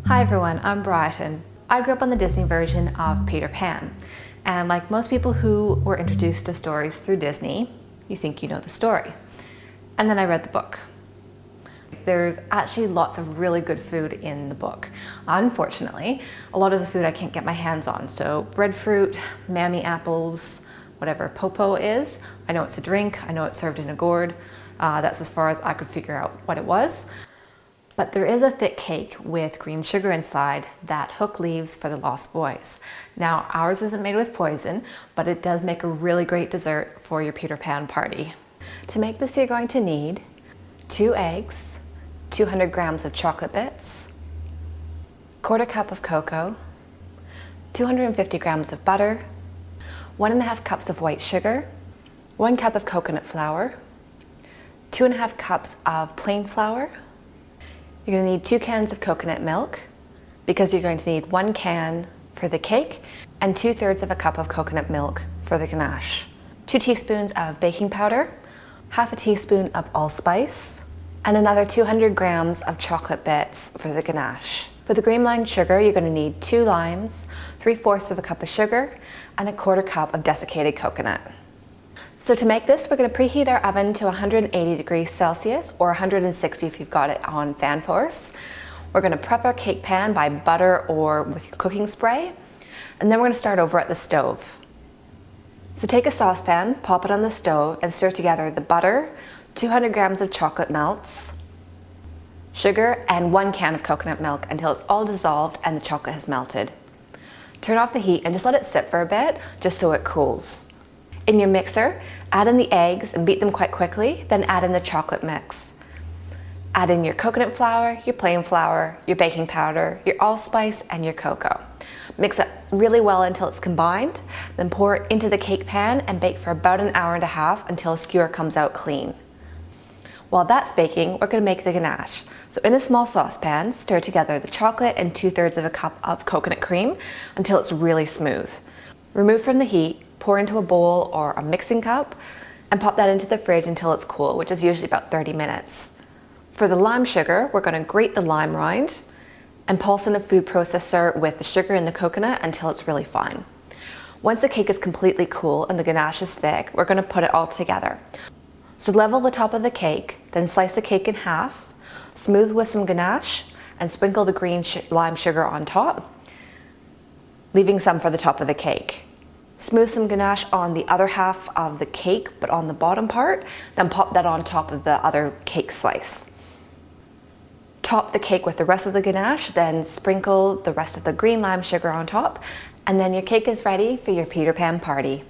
Hi everyone, I'm Bryton. I grew up on the Disney version of Peter Pan, and like most people who were introduced to stories through Disney, you think you know the story. And then I read the book. There's actually lots of really good food in the book. Unfortunately, a lot of the food I can't get my hands on, so breadfruit, mammy apples, whatever popo is. I know it's a drink, I know it's served in a gourd. That's as far as I could figure out what it was. But there is a thick cake with green sugar inside that Hook leaves for the Lost Boys. Now, ours isn't made with poison, but it does make a really great dessert for your Peter Pan party. To make this, you're going to need 2 eggs, 200 grams of chocolate bits, 1/4 cup of cocoa, 250 grams of butter, 1.5 cups of white sugar, 1 cup of coconut flour, 2.5 cups of plain flour. You're going to need 2 cans of coconut milk because you're going to need 1 can for the cake and 2/3 of a cup of coconut milk for the ganache. 2 teaspoons of baking powder, 1/2 teaspoon of allspice, and another 200 grams of chocolate bits for the ganache. For the green lime sugar, you're going to need 2 limes, 3/4 of a cup of sugar, and 1/4 cup of desiccated coconut. So to make this, we're going to preheat our oven to 180 degrees Celsius or 160 if you've got it on fan force. We're going to prep our cake pan by butter or with cooking spray, and then we're going to start over at the stove. So take a saucepan, pop it on the stove, and stir together the butter, 200 grams of chocolate melts, sugar, and 1 can of coconut milk until it's all dissolved and the chocolate has melted. Turn off the heat and just let it sit for a bit, just so it cools. In your mixer, add in the eggs and beat them quite quickly, then add in the chocolate mix. Add in your coconut flour, your plain flour, your baking powder, your allspice, and your cocoa. Mix it really well until it's combined, then pour it into the cake pan and bake for about 1.5 hours until a skewer comes out clean. While that's baking, we're going to make the ganache. So in a small saucepan, stir together the chocolate and 2/3 of a cup of coconut cream until it's really smooth. Remove from the heat, pour into a bowl or a mixing cup, and pop that into the fridge until it's cool, which is usually about 30 minutes. For the lime sugar, we're going to grate the lime rind and pulse in a food processor with the sugar and the coconut until it's really fine. Once the cake is completely cool and the ganache is thick, we're going to put it all together. So level the top of the cake, then slice the cake in half, smooth with some ganache, and sprinkle the green lime sugar on top, leaving some for the top of the cake. Smooth some ganache on the other half of the cake, but on the bottom part, then pop that on top of the other cake slice. Top the cake with the rest of the ganache, then sprinkle the rest of the green lime sugar on top, and then your cake is ready for your Peter Pan party.